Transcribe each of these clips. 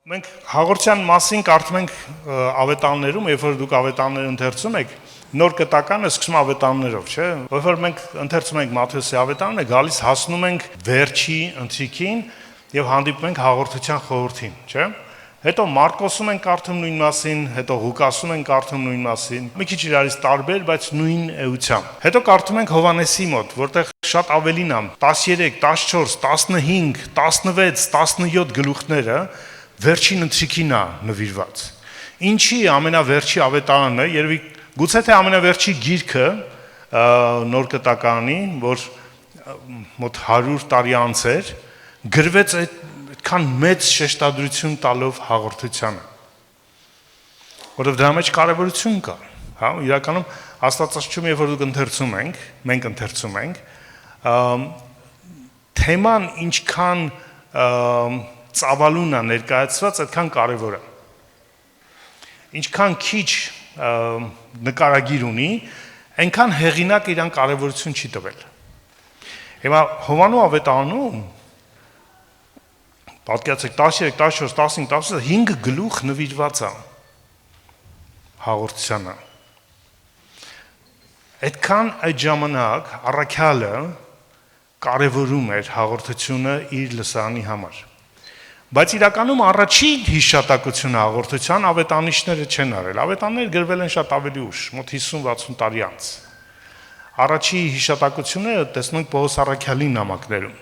Մենք հաղորդության մասին կարդում ենք ավետարաններում, երբ որ դուք ավետարաններ ընթերցում եք, նոր կտականը սկսում ավետարաններով, չէ՞։ Երբ որ մենք ընթերցում ենք Մատթեոսի ավետարանը, գալիս հասնում ենք վերջի ընթրիքին եւ հանդիպում ենք հաղորդության խորհրդին, չէ՞։ Հետո Մարկոսում ենք կարդում նույն մասին, հետո Ղուկասում ենք կարդում նույն մասին, մի քիչ իրարից տարբեր, բայց նույն էությամբ։ Հետո կարդում ենք Հովհաննեսի մոտ, որտեղ շատ ավելին է 13, 14, 15, 16, 17 գլուխները վերջին ընթրիքին է նվիրված։ Ինչի ամենավերջի ավետարանը, երևի գուցե թե ամենավերջի գիրքը նոր կտականի, որ մոտ 100 տարի անց էր, գրվեց այդքան մեծ շեշտադրություն տալով հաղորդությանը։ Որովհետև դրա մեջ կարևորություն կա, հա, իրականում Աստվածաշնչում երբ որ դուք ընթերցում ենք, մենք ընթերցում ենք, թեման ինչքան ծավալուն է ներկայացված, այդքան կարևոր է։ Ինչքան քիչ նկարագիր ունի, այնքան հեղինակ իրան կարևորություն չի տվել։ Հիմա Հովհաննու ավետարանում պատկերացրեք 13, 14, 15, 16, 5 գլուխ նվիրված է հաղորդությանը։ Այդքան այդ ժամանակ առաքյալը կարևորում էր հաղորդությունը իր լսարանի համար։ Բայց իրականում առաջին հիշատակությունը հաղորդության ավետանիշները չեն արել։ Ավետանները գրվել են շատ ավելի ուշ, մոտ 50-60 տարի անց։ Առաջի հիշատակությունները տեսնում ենք Պողոս առաքյալի նամակներում։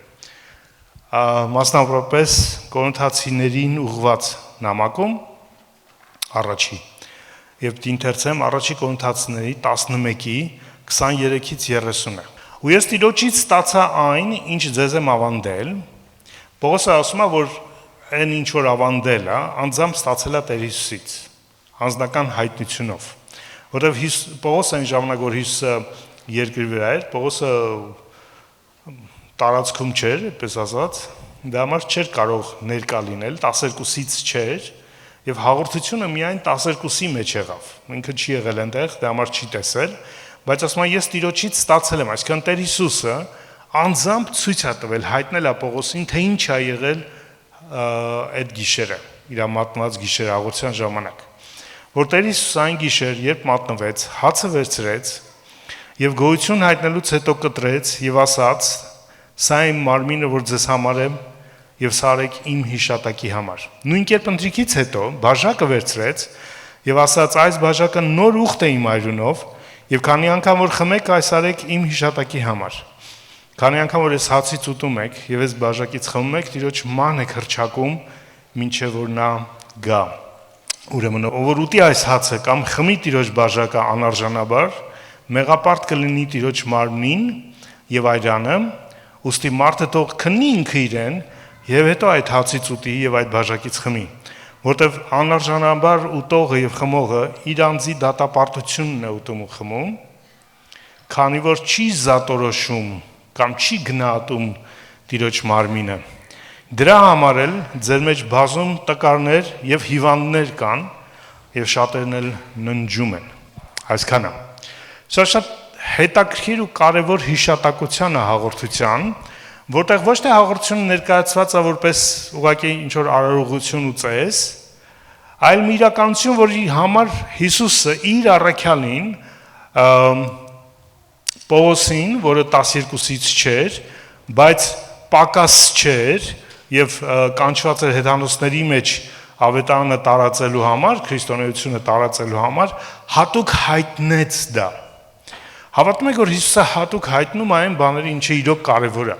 Մասնավորապես Կորինթացիներին ուղղված նամակում առաջի։ Եվ դինթերցեմ առաջի Կորինթացիների 11-ի 23-ից 30-ը։ Ու ես Տիրոջից ստացա այն, ինչ ձեզ եմ ավանդել։ Պողոսը ասում է, որ այն ինչ որ ավանդել է, անձամբ ստացել է Տեր Հիսուսից, անձնական հայտնությունով։ Որովհետև Պողոսը այն ժամանակ, որ Հիսուսը երկրի վրա էր, Պողոսը տարածքում չէր, այդպես ասած, դա համար չէր կարող ներկա լինել, 12-ից չէր, եւ հաղորդությունը միայն 12-ի մեջ եղավ։ Ինքը չի եղել այնտեղ, դա համար չի տեսել, բայց ասում եմ, ես Տիրոջից ստացել եմ, այսինքն Տեր Հիսուսը անձամբ ցույց է տվել, հայտնել է Պողոսին, թե ինչ է եղել այդ գիշերը, իր մատնված գիշերը հաղորդության ժամանակ, որ Տեր Հիսուսը այն գիշեր, երբ մատնվեց, հացը վերցրեց եւ գոհություն հայտնելուց հետո կտրեց եւ ասաց. «Սա իմ մարմինը, որ ձեզ համար եմ, եւ սա արեք իմ հիշատակի համար»։ Նույն կերպ ընթրիքից հետո բաժակը վերցրեց եւ ասաց. «Այս բաժակը նոր ուխտ է իմ այրունով, եւ քանի անգամ որ խմեք, այս արեք իմ հիշատակի համար»։ Քանի անգամ որ ես հացից ուտում եք եւ այս բաժակից խմում եք, Տիրոջ ման եք հռչակում, մինչեւ որ նա գա։ Ուրեմն ով որ ուտի այս հացը կամ խմի Տիրոջ բաժակը անարժանաբար, մեղապարտ կլինի Տիրոջ մարմնին եւ այրանը, ուստի մարդը թող քննի ինքը իրեն եւ հետո այդ հացից ուտի եւ այդ բաժակից խմի, որտեւ անարժանաբար ուտողը եւ խմողը իր անձի դատապարտությունն է ուտում ու խմում, քանի որ չի զատորոշում կամ չի գնահատում Տիրոջ մարմինը։ Դրա համար էլ ձեր մեջ բազում տկարներ եւ հիվանդներ կան եւ շատերն էլ ննջում են։ Այսքանը։ Սա շատ հետաքրքիր ու կարևոր հիշատակության է հաղորդության, որտեղ ոչ թե հաղորդությունը ներկայացված է որպես ուղղակի ինչ որ արարողություն ու ծես, այլ մի իրականություն, որի համար Հիսուսը իր առաքյալին Պողոսին, որը 12-ից չէր, բայց պակաս չէր եւ կանչված էր հեթանոսների մեջ ավետարանը տարածելու համար, քրիստոնեությունը տարածելու համար, հատուկ հայտնեց դա։ Հավատում եք, որ Հիսուսը հատուկ հայտնում այն բաները, ինչը իրոք կարևոր է։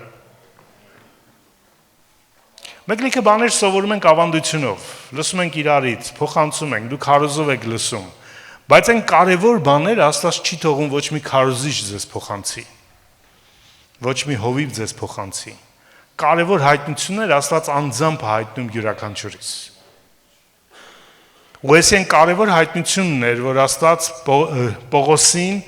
Մենք լիքը բաներ սովորում ենք ավանդությունով, լսում ենք իրարից, փոխանցում ենք, դուք քարոզով եք լսում, բայց այն կարևոր բաները Աստված չի թողում ոչ մի քարոզիչ ձեզ փոխանցի, ոչ մի հովիվ ձեզ փոխանցի։ Կարևոր հայտնություններ Աստված անձամբ հայտնում յուրաքանչյուրիս։ Ու այս այն կարևոր հայտնությունն էր, որ Աստված Պողոսին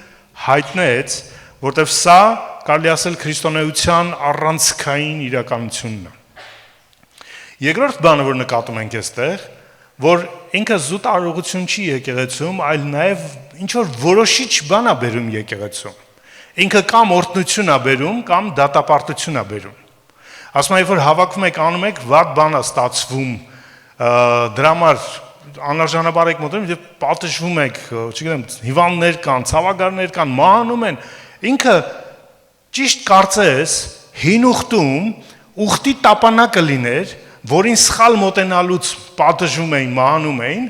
հայտնեց, որտեղ սա կարելի ասել քրիստոնեության առանցքային իրականությունն է։ Երկրորդ բանը, որ նկատում ենք այստեղ, որ ինքը զուտ արարողություն չի եկեղեցում, այլ նաև ինչ որ որոշիչ բան է բերում եկեղեցում։ Ինքը կամ օրհնություն է բերում, կամ դատապարտություն է բերում։ Ասում եմ, երբ որ հավաքվում եք, անում եք, վատ բան է ստացվում դրա համար անարժանաբար եք մոտենում եւ պատժվում եք, չգիտեմ, հիվանդներ կան, ցավագարներ կան, մահանում են, ինքը ճիշտ կարծես հին ուխտի տապանակը լիներ, որին սխալ մոտենալուց պատժում էին, մահանում էին,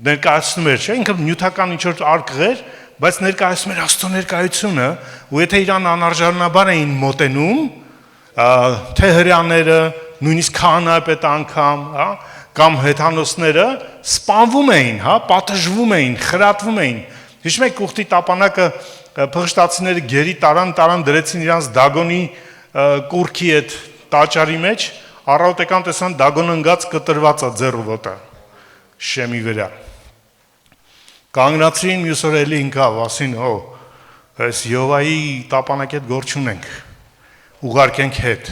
ներկայացնում էր, չէ, ինքը նյութական ինչ-որ արկղեր, բայց ներկայացնում էր Աստծո ներկայությունը, ու եթե իրան անարժանաբար էին մոտենում, թե հրյաները, նույնիսկ քահանայապետ անգամ, հա, կամ հեթանոսները սպանվում էին, հա, պատժվում էին, խրատվում էին։ Հիշում եք ուխտի տապանակը փղշտացիները գերի տարան դրեցին իրանց Դագոնի կուրքի այդ տաճարի մեջ, առավոտեկան տեսան Դագոնը ընկած կտրված է ձեռու ոտը շեմի վրա։ Կանգնացրին մյուս օր էլի ինքավ, ասին, այս Յովայի տապանակի հետ գործ չունենք, ուղարկենք հետ։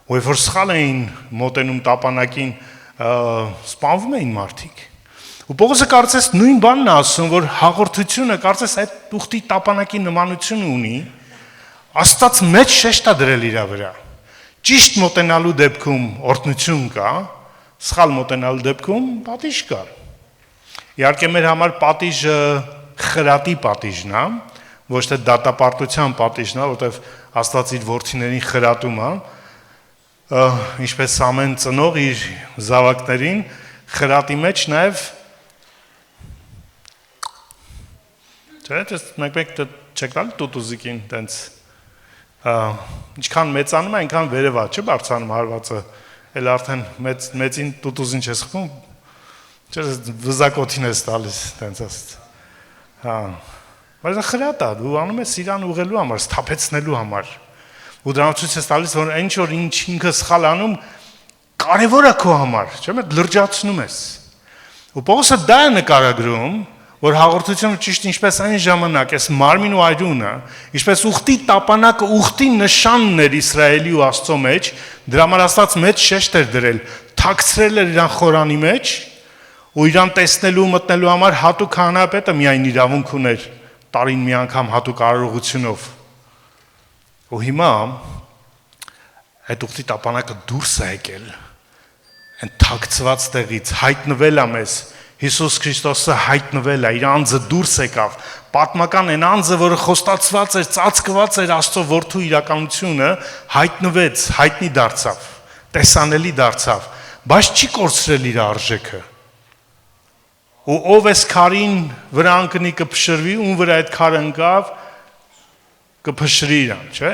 Ու երբ որ սխալ էին մոտենում տապանակին, սպանվում էին մարդիկ։ Ու Պողոսը կարծես նույն բանն է ասում, որ հաղորդությունը կարծես այդ ուխտի տապանակի նմանություն ունի, Աստված մեջ շեշտ է դրել իր վրա։ Ճիշտ մոտենալու դեպքում օրհնություն կա, սխալ մոտենալու դեպքում պատիժ կա։ Իհարկե մեր համար պատիժը խրատի պատիժն է, ոչ թե դատապարտության պատիժն է, որտեղ Աստված իր որդիներին խրատում է, ինչպես ամեն ծնող իր զավակներին խրատի մեջ նաև մեկ չեք տալ տուտուզիկին տենց ինչքան մեծանում է, այնքան վերև է, չէ՞ բարձրանում հարվածը, էլ արդեն մեծին տուտուզին չես խփում, չէ՞ վզակոթին ես տալիս, տենց ասած։ Հա։ Բայց խրատ է, դու անում ես իրան ուղղելու համար, սթափեցնելու համար։ Ու դրանով ցույց ես տալիս, որ ինչ որ ինքը սխալ անում, կարևոր է քո համար, չէ՞ լրջացնում ես։ Ու Պողոսը դա է նկարագրում, որ հաղորդությունը ճիշտ ինչպես այն ժամանակ այս մարմին ու այրունը, ինչպես ուխտի տապանակը ուխտի նշանն էր Իսրայելի ու Աստծո մեջ, դրա համար Աստված մեծ շեշտ էր դրել, թաքցրել էր իրան խորանի մեջ, ու իրան տեսնելու մտնելու համար հատուկ քահանայապետը միայն իրավունք ուներ տարին մի անգամ հատուկ արարողությունով։ Ու հիմա այդ ուխտի տապանակը դուրս է եկել, այն թաքցված տեղից հայտնվել է մեզ, Հիսուս Քրիստոսը հայտնվել է, իր անձը դուրս եկավ, պատմական այն անձը, որը խոստացված էր, ծածկված էր Աստծո որդու իրականությունը, հայտնվեց, հայտնի դարձավ, տեսանելի դարձավ, բայց չի կորցրել իր արժեքը։ Ու ով էս քարին վրա ընկնի կփշրվի, ում վրա այդ քարը ընկավ, կփշրի իրան, չէ՞,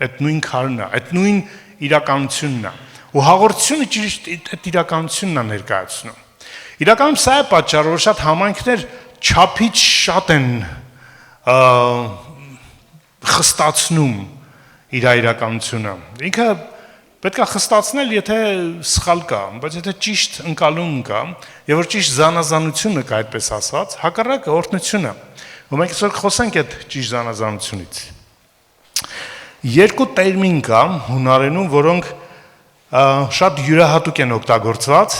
այդ նույն քարն է, այդ նույն իրականությունն է։ Ու հաղորդությունը ճիշտ այդ իրականությունն է ներկայացնում։ Իրականում սա է պատճառը, որ շատ համայնքներ չափից շատ են խստացնում իր իրականությունը։ Ինքը պետք է խստացնել, եթե սխալ կա, բայց եթե ճիշտ ընկալում կա, եւ որ ճիշտ զանազանությունը կա, այդպես ասած, հակառակը օրհնությունը։ Ու մենք այսօր խոսենք այդ ճիշտ զանազանությունից։ Երկու տերմին կա հունարենում, որոնք շատ յուրահատուկ են օգտագործված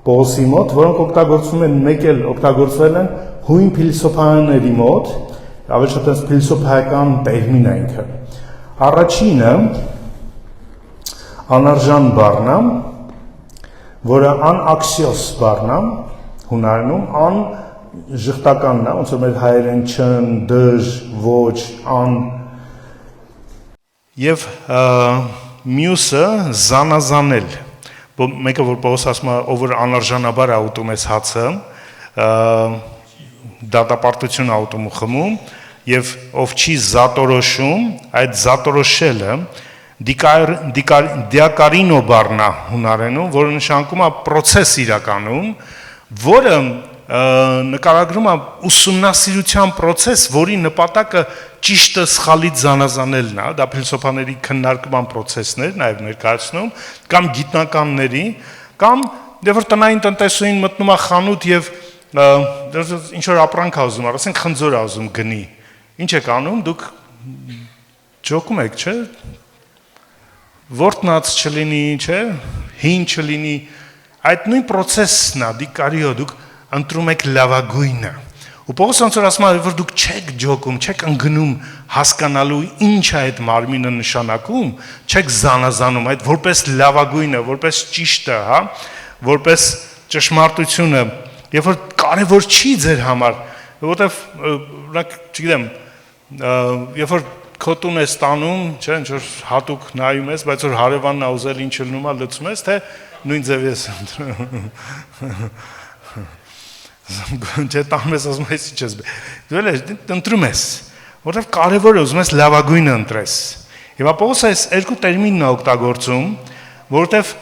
Պողոսի մոտ, որոնք օգտագործվում են, մեկ էլ օգտագործվել են հույն փիլիսոփայանների մոտ, ավելի շատ այս փիլիսոփայական տերմին է ինքը։ Առաջինը անարժան բառն է, որը անաքսիոս բառն է, հունարենում ան ժխտականն է, ոնց որ մեր հայերեն չն, դժ, ոչ, ան եւ մյուսը զանազանել Մեկը որ Պողոս ասում է, ով որ անարժանաբար է ուտում այս հացը, դատապարտություն է ուտում ու խմում, եւ ով չի զատորոշում, այդ զատորոշելը դիակարինո բառն է հունարենում, որը նշանակում է process իրականում, որը նկարագրում է ուսումնասիրության process, որի նպատակը ճիշտը սխալից զանազանելն է, դա փիլիսոփաների քննարկման process-ն էր, նաև ներկայացնում, կամ գիտնականների, կամ երբ որ տնային տնտեսուհին մտնում է խանութ եւ ինչ որ ապրանք է ուզում, ասենք խնձոր է ուզում գնի, ինչ եք անում, դուք ջոկում եք, չէ՞, որտնած չլինի, չէ՞, հին չլինի, այդ նույն process-ն է, դիկարիո, դուք ընտրում եք լավագույնը։ Ու Պողոսը ոնց որ ասում է, որ դուք չեք ջոկում, չեք ընկնում հասկանալու ինչ է այդ մարմինը նշանակում, չեք զանազանում այդ որպես լավագույնը, որպես ճիշտը, հա, որպես ճշմարտությունը, երբ որ կարևոր չի ձեր համար, որովհետև օրինակ, չգիտեմ, երբ որ քո տուն ես տանում, չէ, ինչ որ հատուկ նայում ես, բայց որ հարևանն ա ուզել ինչ լնում ա լցում ես, թե նույն ձև ես չէ, տանում ես ասում ես ինչ ես, դու էլ ընտրում ես, որովհետև կարևոր է ուզում ես լավագույնը ընտրես։ Եվ Պողոսը այս երկու տերմինն է օգտագործում, որովհետև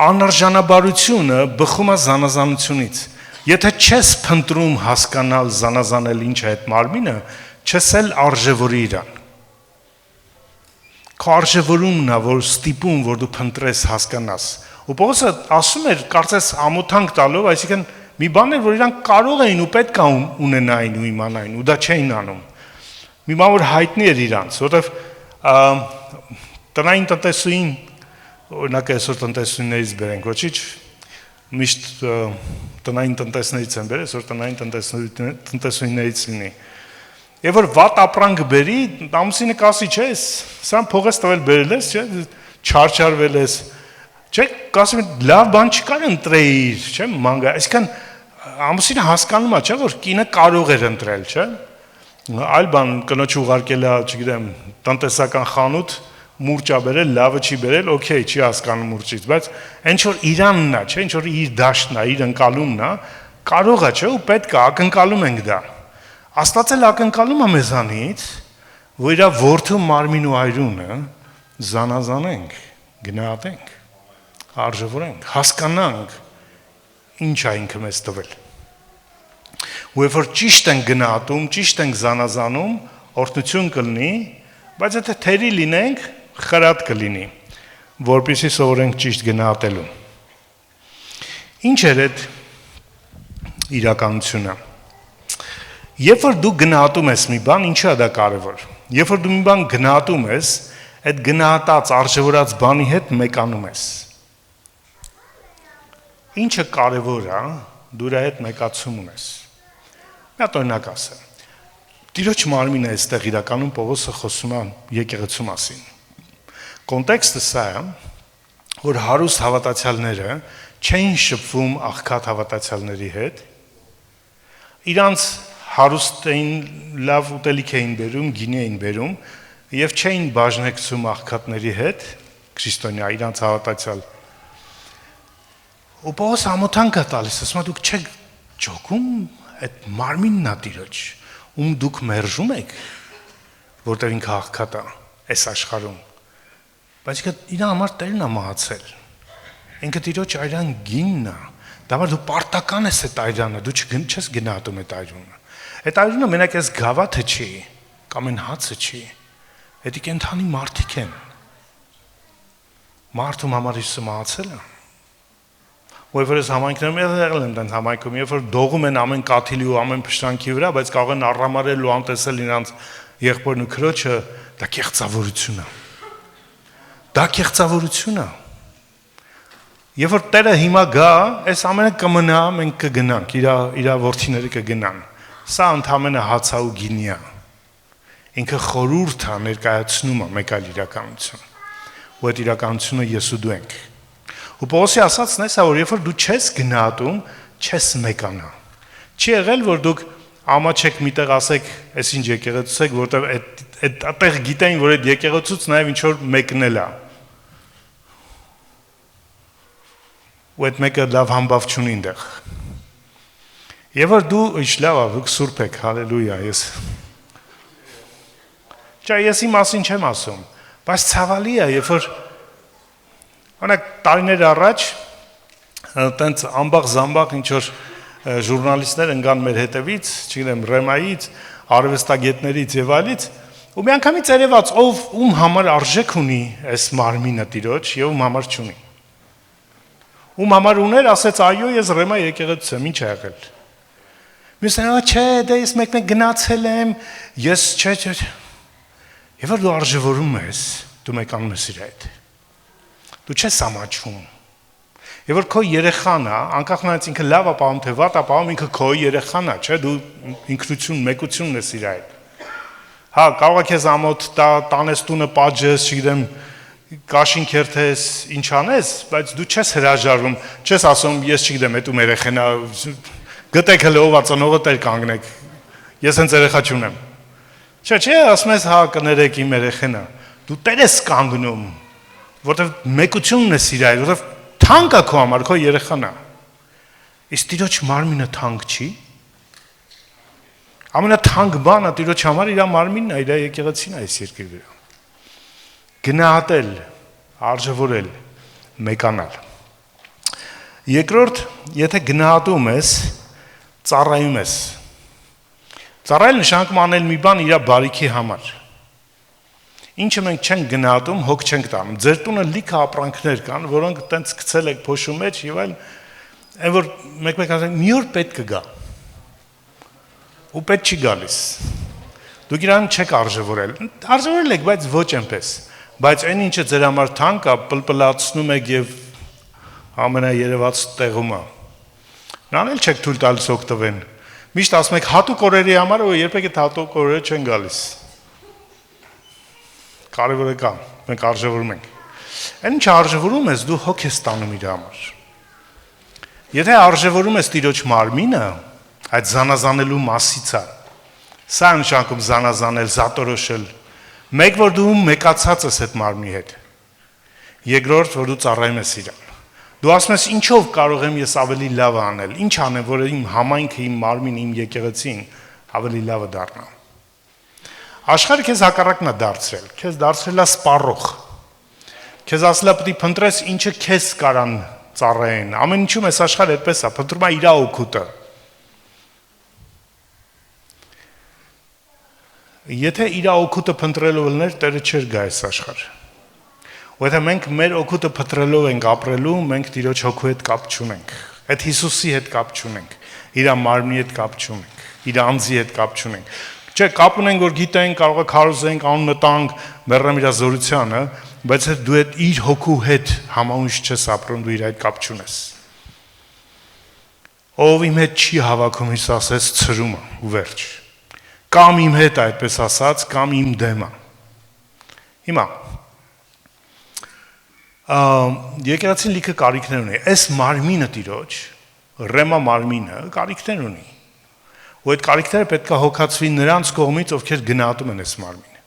անարժանաբարությունը բխում է զանազանությունից։ Եթե չես փնտրում հասկանալ զանազանել ինչ է այդ մարմինը, չես էլ արժևորի իրան։ Քո արժևորումն է, որ ստիպում, որ դու փնտրես հասկանաս։ Ու Պողոսը ասում էր, կարծես ամոթանք տալով, այսինքն մի բան էր, որ իրանք կարող էին ու պետք է ունենային ու իմանային, ու դա չէին անում։ Մի բան որ հայտնի էր իրանց, որովհետև տնային տնտեսուին, օրինակ այսօր տնտեսուներից բերենք, ոչինչ միշտ տնային տնտեսներից են բերել, այսօր տնային տնտեսուներից լինի։ Եվ որ վատ ապրանք բերի, ամուսինը կասի, չէ, սրան փող ես տվել բերել ես, չէ, չարչարվել ես, չէ, կասի լավ բան չկար ընտրեիր, չէ, մանգա, այսինքն ամուսինը հասկանում է, չէ, որ կինը կարող էր ընտրել, չէ։ Այլ բան կնոջ ուղարկել է, չգիտեմ, տնտեսական խանութ, մուրճ ա բերել, լավը չի բերել, օքեյ, չի հասկանում մուրճից, բայց ինչ որ իրանն է, չէ, ինչ որ իր դաշտն է, իր ընկալումն է, կարող է, չէ, ու պետք է ակնկալում ենք դա։ Աստված էլ ակնկալում է մեզանից, որ իր որդու մարմին ու այրունը զանազանենք, գնահատենք, արժևորենք, հասկանանք ինչ է ինքը մեզ տվել։ Ու երբ որ ճիշտ ենք գնահատում, ճիշտ ենք զանազանում, օրհնություն կլինի, բայց եթե թերի լինենք, խրատ կլինի, որպեսզի սովորենք ճիշտ գնահատելու։ Ինչ էր այդ իրականությունը։ Երբ որ դու գնահատում ես մի բան, ինչու է դա կարևոր։ Երբ որ դու մի բան գնահատում ես, այդ գնահատած, արժևորած բանի հետ մեկանում ես։ Ինչը կարևոր է, դու իր հետ մեկացում ունես։ Մի հատ օրինակ ասեմ։ Տիրոջ մարմինը այստեղ իրականում Պողոսը խոսում է եկեղեցու մասին։ Կոնտեքստը սա է, որ հարուստ հավատացյալները չէին շփվում աղքատ հավատացյալների հետ, իրանց հարուստ էին, լավ ուտելիք էին բերում, գինի էին բերում եւ չէին բաժնեկցում աղքատների հետ, քրիստոնյա իրանց հավատացյալ։ Ու Պողոսը ամոթանք է տալիս, ասում է դուք չեք ջոկում այդ մարմինն է Տիրոջ, ում դուք մերժում եք, որտեղ ինքը աղքատ է այս աշխարհում։ Բայց իր համար Տերն է մահացել։ Ինքը Տիրոջ այրան գինն է։ Դամար դու պարտական ես այդ այրանը, դու չես գնահատում այդ այրունը։ Այդ այրունը մենակ այս գավաթը չի, կամ այն հացը չի։ Դա կենդանի մարդիկ են։ Մարդում համար Հիսուսը մահացել է։ Ու որ ես համայնքներում եղել եմ դրանց համայնքում, երբ որ դողում են ամեն կաթիլի ու ամեն փշրանքի վրա, բայց կարող են առամարել ու անտեսել իրանց եղբորն ու քրոջը, դա կեղծավորություն է։ Դա կեղծավորություն է։ Երբ որ Տերը հիմա գա, այս ամենը կմնա, մենք կգնանք, իր որդիները կգնան։ Սա ընդհանրապես հացա ու գինի է։ Ինքը խորհուրդ է ներկայացնում է մեկ այլ իրականություն։ Ու այդ իրականությունը ես ու դու ենք։ Ու Պողոսի ասածն է սա, որ երբ որ դու չես գնահատում, չես մեկանա։ Չի եղել, որ դուք ամաչեք միտեղ ասեք, այսինչ եկեղեցուց եք, որտեղ այդտեղ գիտեն, որ այդ եկեղեցուց նաև ինչ որ մեկնել է։ Ու այդ մեկը լավ համբավ չունի այնտեղ։ Եվ որ դու ինչ լավ է, դուք սուրբ եք, հալելույա, ես իմ մասին չեմ ասում, բայց ցավալի է, երբ որ օրինակ տարիներ առաջ տենց ամբախ-զամբախ ինչ որ ժուրնալիստներ ընկան մեր հետևից, չգիտեմ, Ռեմայից, արվեստագետներից եւ այլից, ու մի անգամից երևաց, ում համար արժեք ունի այս մարմինը Տիրոջ եւ ում համար չունի։ Ում համար ուներ, ասեց այո, ես Ռեմա եկեղեցուց եմ, ինչ է եղել։ Մյուսն ասա, չէ, դե ես մեկ գնացել եմ, ես չէ։ Եվ որ դու արժևորում ես, դու մեկանում ես իր հետ։ Դու չես ամաչում։ Եվ որ քո երեխան է, անկախ նրանից ինքը լավ է պահում, թե վատ է պահում, ինքը քո երեխան է, չէ, դու ինքնություն, մեկությունն ես իր հետ։ Հա, կարող է քեզ ամոթ տա, տանես տունը պատժես, չգիտեմ, կաշին քերթես, ինչ անես, բայց դու չես հրաժարվում, չես ասում ես չգիտեմ, էդ ու երեխան է, գտեք հələ ով ածնողը տեր կանգնեք։ Ես հենց երեխա չունեմ։ Չէ, ասում ես հա կներեք իմ երեխան է։ Դու տեր ես կանգնում, որտեվ մեկությունն է սիրայել, որտեվ թանկ է քո համար, քո երեխան է։ Իսկ Տիրոջ մարմինը թանկ չի։ Ամենաթանկ բանը Տիրոջ համար իր մարմինն է, իր եկեղեցին է այս երկրի վրա։ Գնահատել, արժևորել, մեկանալ։ Երկրորդ, եթե գնահատում ես, ծառայում ես։ Ծառայել նշանակում անել մի բան իր բարիքի համար։ Ինչը մենք չենք գնահատում, հոգ չենք տանում։ Ձեր տունը լիքը ապրանքներ կան, որոնք տենց գցել եք փոշու մեջ եւ այլ, այն որ մեկ-մեկ ասենք մի օր պետք կգա։ Ու պետք չի գալիս։ Դուք իրան չեք արժևորել։ Արժևորել եք, բայց ոչ այնպես։ Բայց այն ինչը ձեր համար թանկ է, պլպլացնում եք եւ ամենաերևաց տեղում է։ Նրան էլ չեք թույլ տալիս օգտվեն։ Միշտ ասում եք հատուկ օրերի համար, ու երբեք այդ հատուկ օրերը չեն գալիս։ Կարևորը կա, մենք արժևորում ենք։ Այն ինչ արժևորում ես, դու հոգ ես ստանում իր համար։ Եթե արժևորում ես Տիրոջ մարմինը, այդ զանազանելու մասից է։ Սա նշանակում զանազանել, զատորոշել։ Մեկ որ դու մեկացած ես այդ մարմնի հետ։ Երկրորդ որ դու ծառայում ես իրան։ Դու ասում ես ինչով կարող եմ ես ավելի լավ անել։ Ինչ անեմ, որ իմ համայնքը, իմ մարմինը, իմ եկեղեցին ավելի լավը դառնա։ Աշխարհը քեզ հակառակն է դարձրել։ Քեզ դարձրել է սպառող։ Քեզ ասել է պետք է փնտրես ինչը քեզ կարան ծառայեն։ Ամեն ինչում այս աշխարհը այդպես է, փնտրում է իր օգուտը։ Եթե իր օգուտը փնտրելով լներ, Տերը չէր գա այս աշխարհ։ Ու եթե մենք մեր օգուտը փնտրելով ենք ապրելու, մենք Տիրոջ հոգու հետ կապ չունենք։ Այդ Հիսուսի հետ կապ չունենք, իր մարմնի հետ կապ չունենք, իր անձի հետ կապ չունենք։ Չէ, կապ ունենք, որ գիտենք, կարող է քարոզենք, անունը տանք, մեռնեմ իր զորությանը, բայց դու այդ իր հոգու հետ համաունչ չես ապրում, դու իր հետ կապ չունես։ Ով իմ հետ չի հավաքում, Հիսուս ասեց, ցրում է ու վերջ։ Կամ իմ հետ այդպես ասած, կամ իմ դեմը։ Հիմա եկեղեցին լիքը կարիքներ ունի։ Այս մարմինը Տիրոջ, ռեմա մարմինը կարիքներ ունի։ Ու այդ կարիքները պետք է հոգացվի նրանց կողմից, ովքեր գնահատում են այս մարմինը։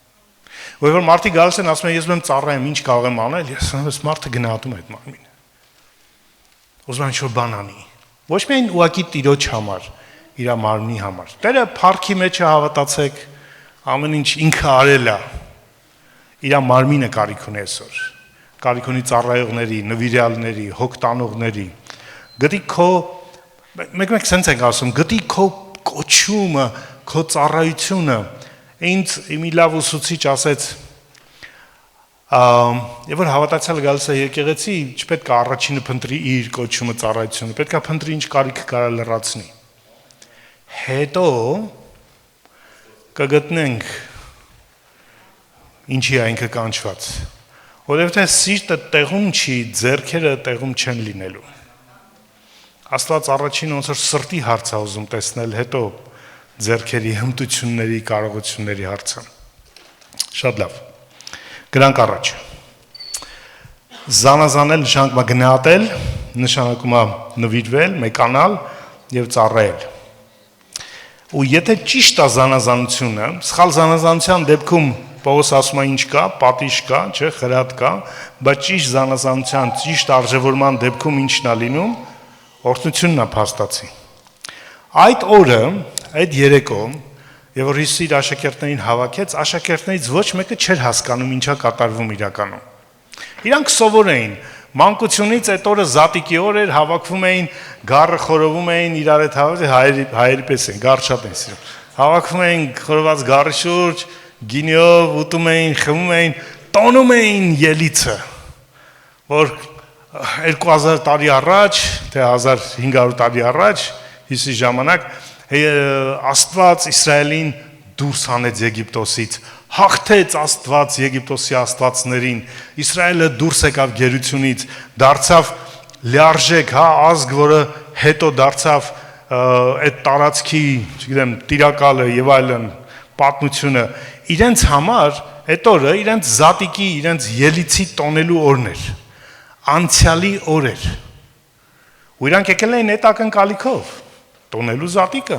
Որ մարդիկ գալիս են ասում են, ես ում ծառայեմ, ինչ կարող եմ անել, ես ասում եմ, մարդը գնահատում է այդ մարմինը։ Ուզում եմ ինչ-որ բան անի։ Ոչ միայն ուղղակի Տիրոջ համար, իր մարմնի համար։ Տերը փառքի մեջ է, հավատացեք, ամեն ինչ ինքը արել է։ Իր մարմինը կարիք ունի այսօր։ Կարիք ունի ծառայողների, նվիրյալների, հոգ տանողների։ Գտի քո մեկ-մեկ sense ենք ասում, գտի քո կոչումը, քո ծառայությունը։ Ինձ մի լավ ուսուցիչ ասեց, եւ որ հավատացյալ գալիս է եկեղեցի, չպետք է առաջինը փնտրի իր կոչումը, ծառայությունը, պետք է փնտրի ինչ կարիք կարա լրացնի։ Հետո կգտնենք ինչի է ինքը կանչված։ Որովհետև սիրտը տեղում չի, ձեռքերը տեղում չեն լինելու։ Աստված առաջին ոնց որ սրտի հարց է ուզում տեսնել, հետո ձեռքերի հմտությունների, կարողությունների հարցը։ Շատ լավ։ Գրանք առաջ։ Զանազանել նշանակում է գնահատել, նշանակում է նվիրվել, մեկանալ եւ ծառայել։ Ու եթե ճիշտ է զանազանությունը, սխալ զանազանության դեպքում Պողոս ասում է ինչ կա, պատիժ կա, չէ, խրատ կա, բայց ճիշտ զանազանության, ճիշտ արժևորման դեպքում ինչն է լինում, օրհնությունն է փաստացի։ Այդ օրը, այդ երեկո, եւ որ Հիսուս իր աշակերտներին հավաքեց, աշակերտներից ոչ մեկը չէր հասկանում ինչա կատարվում իրականում։ Իրանք սովոր էին, մանկությունից այդ օրը զատիկի օր էր, հավաքվում էին, գառը խորովում էին, իրար հետ հայերի պես են, գառ շատ են սիրում։ Հավաքվում էին խորոված գառի շուրջ, գինիով ուտում էին, խմում էին, տոնում էին ելիցը, որ 2000 տարի առաջ, թե 1500 տարի առաջ, Հիսուսի ժամանակ Աստված Իսրայելին դուրս հանեց Եգիպտոսից, հաղթեց Աստված Եգիպտոսի աստվածներին, Իսրայելը դուրս եկավ գերությունից, դարձավ լիարժեք, ազգ, որը հետո դարձավ այդ տարածքի, չգիտեմ, տիրակալը եւ այլն, պատմությունը, իրենց համար այդ օրը իրենց զատիկի, իրենց ելիցի տոնելու օրն էր, անցյալի օր էր, ու իրանք եկել էին այդ ակնկալիքով, տոնելու զատիկը,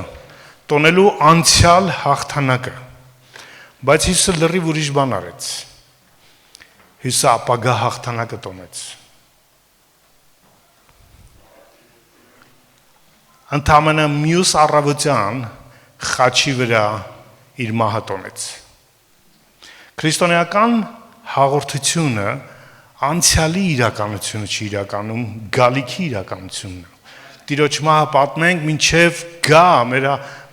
տոնելու անցյալ հաղթանակը, բայց Հիսուսը լրիվ ուրիշ բան արեց, Հիսուսը ապագա հաղթանակը տոնեց, ընդամենը մյուս առավոտյան խաչի վրա իր մահը տոնեց, քրիստոնեական հաղորդությունը անցյալի իրականությունը չի իրականում, գալիքի իրականությունն է, Տիրոջ մահը պատմենք, մինչև գա մեր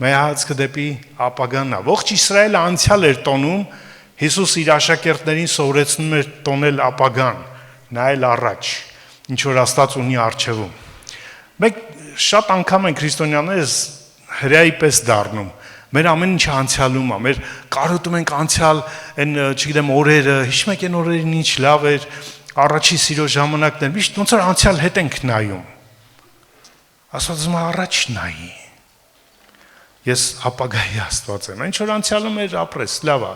հայացքը դեպի ապագան է, ողջ Իսրայելը անցյալ էր տոնում, Հիսուս իր աշակերտներին սովորեցնում էր տոնել ապագան, նայել առաջ, ինչ որ Աստված ունի առջևում, մենք շատ անգամ են քրիստոնյաներս հրեայի պես դառնում, մեր ամեն ինչը անցյալում է, մեր կարոտում ենք անցյալ, այն չգիտեմ օրերը, հիշում եք այն օրերին ինչ լավ էր, առաջի սիրո ժամանակներ, միշտ ոնց որ անցյալ հետ ենք նայում, Աստված ուզում է առաջ նայի, ես ապագայի Աստված եմ, ինչ որ անցյալում էր ապրես, լավ է,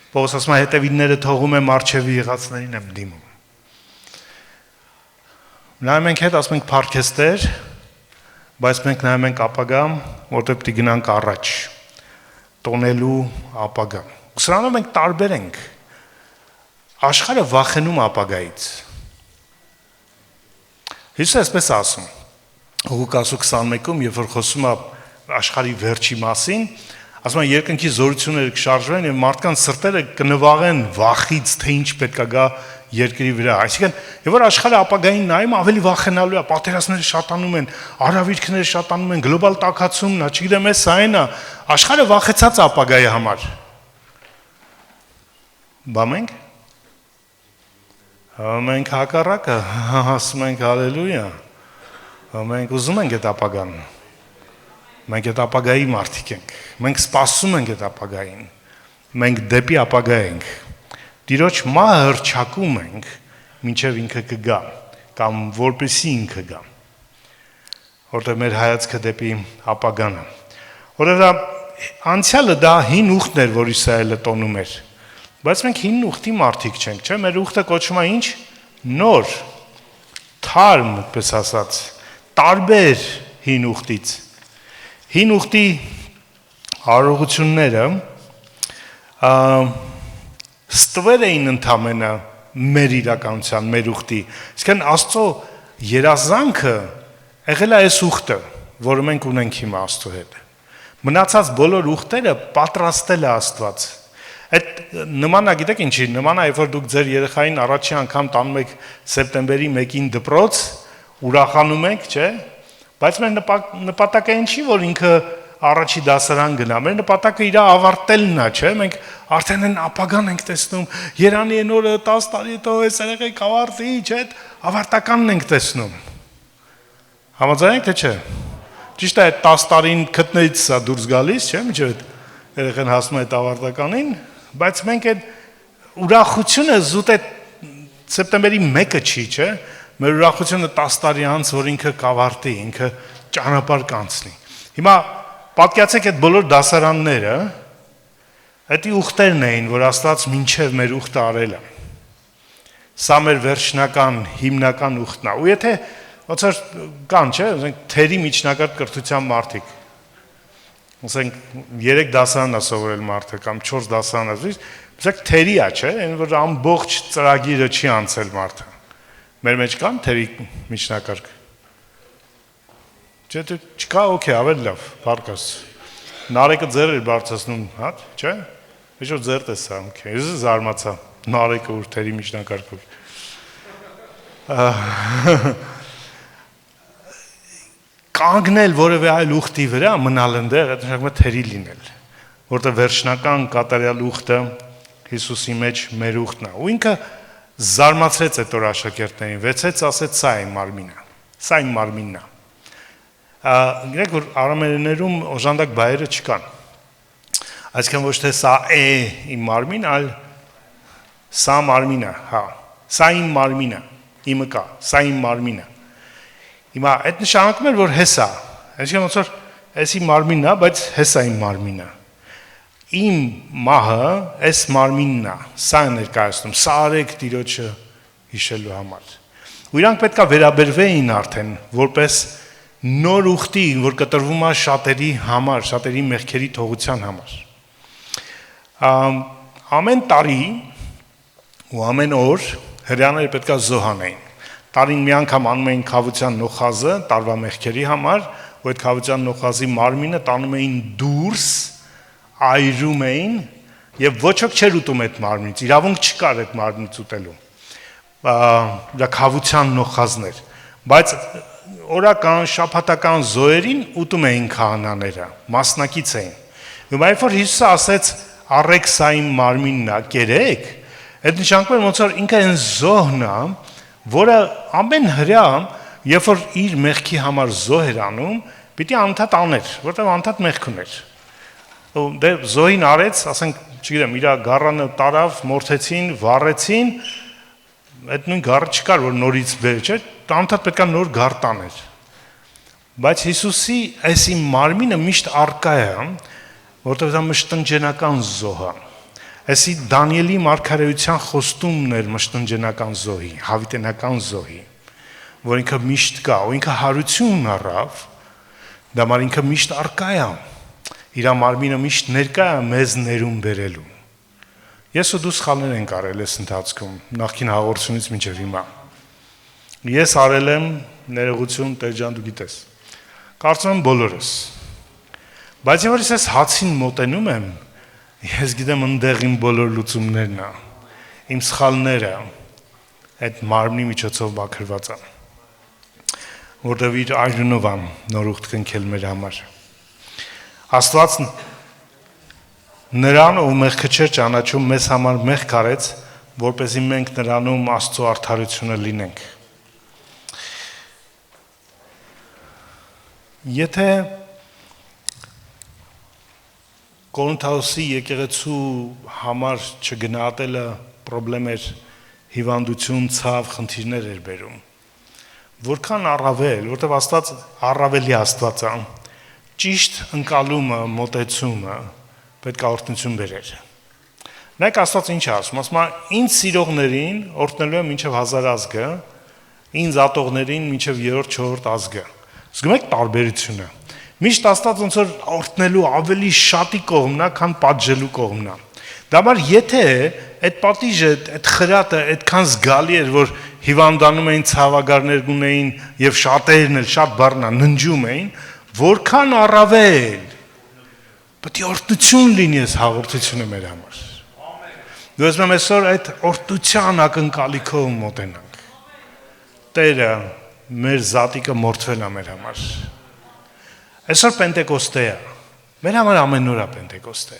Պողոս ասում է հետևինները թողում եմ առջևի եղածներին եմ դիմում, նայում ենք հետ, ասում ենք փառքեստեր, բայց մենք նայում ենք ապագա, որտեղ պիտի գնանք առաջ, տոնելու ապագա, ու սրանով մենք տարբեր ենք, աշխարհը վախենում ապագայից, Հիսուսը այսպես ասում, Ղուկաս 21-ում, երբ որ խոսում է աշխարհի վերջի մասին, ասում է երկնքի զորությունները կշարժվեն եւ մարդկանց սրտերը կնվաղեն վախից, թե ինչ պետք է գա երկրի վրա, այսինքն, եւ որ աշխարհը ապագային նայում ավելի վախենալու է, պատերազմները շատանում են, արհավիրքները շատանում են, գլոբալ տաքացումն է, չգիտեմ, էս այն է, աշխարհը վախեցած ապագայի համար։ Բա մենք մենք հակառակը, ասում ենք հալելույա, մենք ուզում ենք այդ ապագան, մենք այդ ապագայի մարդիկ ենք, մենք սպասում ենք այդ ապագային, մենք դեպի ապագա ենք, Տիրոջ մահը հռչակում ենք, մինչև ինքը կգա, կամ որպեսի ինքը գա, որտեղ մեր հայացքը դեպի ապագան է, որտեղ անցյալը դա հին ուխտն էր, որ Իսրայելը տոնում էր, բայց մենք հին ուխտի մարդիկ չենք, չէ՞, մեր ուխտը կոչվում է ինչ, նոր, թարմ, պես ասած, տարբեր հին ուխտից, հին ուխտի արարողությունները ստվեր էին ընդամենը մեր իրականության, մեր ուխտի, իսկն Աստծո երազանքը եղել է այս ուխտը, որը մենք ունենք հիմա Աստծո հետ, մնացած բոլոր ուխտերը պատրաստել է Աստված, այդ նմանա, գիտեք ինչի, նմանա, երբ որ դուք ձեր երեխային առաջի անգամ տանում եք սեպտեմբերի 1-ին դպրոց, ուրախանում եք, չէ, բայց մեր նպատակը ինչի, որ ինքը առաջի դասարան գնա, մեր նպատակը իր ավարտելն է, չէ, մենք արդեն են ապագան ենք տեսնում, Երանի են օրը 10 տարի հետո այս երեխեք ավարտի, չէ, ավարտականն ենք տեսնում, համաձայն եք, թե չէ, ճիշտ է այդ 10 տարին քտներից սա դուրս գալիս, չէ, միջև այդ երեխեն հասնում է այդ ավարտականին, բայց մենք այդ ուրախությունը զուտ այդ սեպտեմբերի 1-ը չի, չէ, մեր ուրախությունը 10 տարի անց, որ ինքը կավարտի, ինքը ճանապարհ կանցնի, հիմա պատկացեք այդ բոլոր դասարանները, հետի ուխտերն էին, որ Աստված մինչև մեր ուխտը արել է, սա մեր վերջնական, հիմնական ուխտն է, ու եթե ոնց որ կան, չէ, թերի միջնակարգ կրթության մարդիկ, ասենք 3 դասարան է սովորել մարդը կամ 4 դասարան է, ասենք թերի է, չէ, այն որ ամբողջ ծրագիրը չի անցել մարդը, մեր մեջ կան թերի միջնակարգ, չէ, չկա, օքեյ, ավելի լավ, բարկաս, Նարեկը ձեր էր բարձրացնում, հա, չէ, ինչ որ ձեր տեսա, օքեյ, ես զարմացա, Նարեկը ուր թերի միջնակարգով, կանգնել որևէ այլ ուխտի վրա, մնալ ընդեղ, այդ նշանակում է թերի լինել, որտեղ վերջնական կատարյալ ուխտը Հիսուսի մեջ մեր ուխտն է, ու ինքը զարմացրեց այդ օր աշակերտներին, վեցեց, ասեց, սա իմ մարմինը, սա իմ մարմինն է, գիտեք, որ արամերեներում օժանդակ բայերը չկան, այսինքն ոչ թե սա է իմ մարմին, այլ սա մարմինը, հա, սա իմ մարմինը, իմը կա, սա իմ մարմինը, Հիմա այդ նշանակում էր, որ հեսա, այսինքն ոնց որ էսի մարմինն է, բայց հեսա իմ մարմինը։ Իմ մահը այս մարմինն է, սա է ներկայացնում, սա արեք Տիրոջը հիշելու համար։ Ու իրանք պետք է վերաբերվեին արդեն որպես նոր ուխտի, որ կտրվում է շատերի համար, շատերի մեղքերի թողության համար։ Ամեն տարի ու ամեն օր հրեաները պետք է զոհանեին։ Տարին մի անգամ անում էին քավության նոխազը տարվա մեղքերի համար, ու այդ քավության նոխազի մարմինը տանում էին դուրս, այրում էին եւ ոչ ոք չէր ուտում այդ մարմինից, իրավունք չկար այդ մարմինից ուտելու։ Դա քավության նոխազներ, բայց օրական, շաբաթական զոհերին ուտում էին քահանաները, մասնակից էին։ Ու երբ որ Հիսուսը ասեց «Առեք սա իմ մարմինն է, կերեք», այդ նշանակում է ոնց որ ինքը այն զոհն է, որը ամեն հրեա, երբ որ իր մեղքի համար զոհ էր անում, պիտի անընդհատ աներ, որտեղ անընդհատ մեղք ուներ։ Ու դե զոհին արեց, ասենք, չգիտեմ, իր գառանը տարավ, մորթեցին, վառեցին, այդ նույն գառը չկար, որ նորից բեր, չէ՞, անընդհատ պետք է նոր գառ տաներ։ Բայց Հիսուսի այս իմ մարմինը միշտ առկա է, որտեղ դա մշտնջենական զոհ է։ Այսի Դանիելի մարգարեության խոստումն էր մշտնջենական զոհի, հավիտենական զոհի, որ ինքը միշտ կա, ու ինքը հարություն առավ, դա մար ինքը միշտ առկա է, իր մարմինը միշտ ներկա է մեզ ներում բերելու։ Ես ու դու սխալներ ենք արել այս ընթացքում, նախքին հաղորդությունից մինչև հիմա։ Ես արել եմ ներողություն, Տեր ջան, դու գիտես։ Կարծում եմ բոլորս։ Բայց ես այս հացին մոտենում եմ, ես գիտեմ ընդեղ իմ բոլոր լուծումներն է, իմ սխալները այդ մարմնի միջոցով բաքրված են, որտեղ իր այրունով եմ նոր ուխտ կնքել մեր համար։ Աստված նրան, ով մեղքը չէր ճանաչում, մեզ համար մեղք արեց, որպեսզի մենք նրանում Աստծո արդարությունը լինենք։ Եթե Կորինթոսի եկեղեցու համար չգնահատելը պրոբլեմ էր, հիվանդություն, ցավ, խնդիրներ էր բերում։ Որքան առավել, որտեղ Աստված առավելի Աստված է, ճիշտ ընկալումը, մոտեցումը պետք է օրհնություն բերեր։ Նայեք Աստված ինչ է ասում, ասում է ինձ սիրողներին օրհնելու եմ մինչև 1000 ազգը, ինձ ատողներին մինչև 3-4 ազգը։ Զգում եք տարբերությունը։ Միշտ Աստված ոնց որ օրհնելու ավելի շատի կողմն է, քան պատժելու կողմն է։ Դամար եթե այդ պատիժը, այդ խրատը այդքան զգալի էր, որ հիվանդանում էին, ցավագարներ ունեին եւ շատերն էլ շատ բառնա ննջում էին, որքան առավել պետք է օրհնություն լինի այս հաղորդությունը մեր համար։ Դու ասում եմ այսօր այդ օրհնության ակնկալիքով մոտենանք։ Տերը մեր զատիկը մորթվել է մեր համար։ Այսօր Պենտեկոստե է։ Մեր համար ամեն օր է Պենտեկոստե։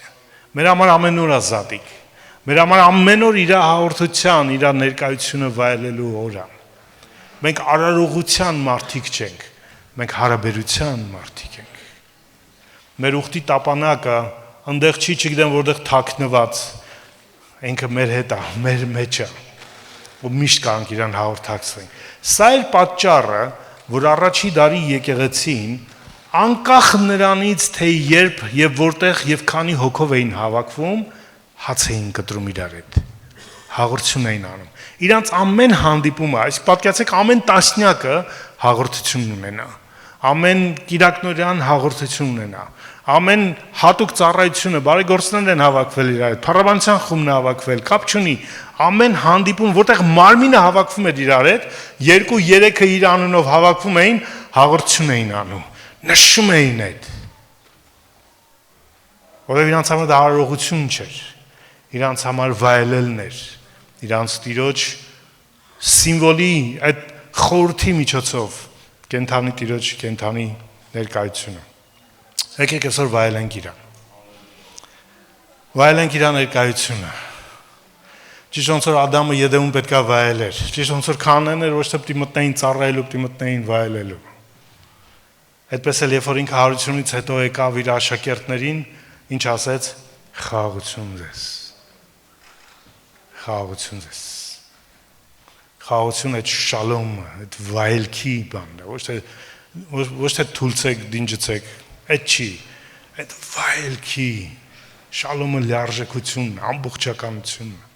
Մեր համար ամեն օր է զատիկ։ Մեր համար ամեն օր իր հաղորդության, իր ներկայությունը վայելելու օր է։ Մենք արարողության մարդիկ չենք, մենք հարաբերության մարդիկ ենք։ Մեր ուխտի տապանակը այնտեղ չի, չգիտեմ որտեղ թաքնված, ինքը մեր հետ է, մեր մեջ է։ Ու միշտ կարանք իրան հաղորդակցվենք։ Սա էր պատճառը, որ առաջի դարի եկեղեցին անկախ նրանից, թե երբ եւ որտեղ եւ քանի հոգով էին հավաքվում, հաց էին կտրում իրար հետ։ Հաղորդություն էին անում։ Իրանց ամեն հանդիպումը, այս պատկերացեք ամեն տասնյակը հաղորդություն ունենա։ Ամեն կիրակնորյան հաղորդություն ունենա։ Ամեն հատուկ ծառայությունը, բարեգործներն են հավաքվել իրար հետ, փառաբանության խումբն է հավաքվել, կապ չունի։ Ամեն հանդիպում, որտեղ մարմինը հավաքվում էր իրար հետ, 2-3-ը իր անունով հավաքվում էին, հաղորդություն էին անում։ Նշում էին այդ։ Որովհետև իրանց համար դա արարողություն չէր, իրանց համար վայելելն էր, իրանց Տիրոջ սիմվոլի այդ խորհրդի միջոցով կենթանի Տիրոջ կենթանի ներկայությունը։ Եկեք այսօր վայելենք իրան։ Վայելենք իր ներկայությունը։ Ճիշտ ոնց որ Ադամը Եդեում պետքա վայելեր, ճիշտ ոնց որ քահանաները ոչ թե պիտի մտնեին ծառայելու, պիտի մտնեին վայելելու։ Այդպես էլ երբ որ ինքը հարությունից հետո եկավ իր աշակերտներին, ինչ ասեց, խաղաղություն ձեզ։ Խաղաղություն ձեզ։ Խաղաղություն այդ շալոմը, այդ վայելքի բանն է, ոչ թե թուլցեք, դինջեցեք, այդ չի, այդ վայելքի Շալոմը լիարժեքությունն, ամբողջականությունն։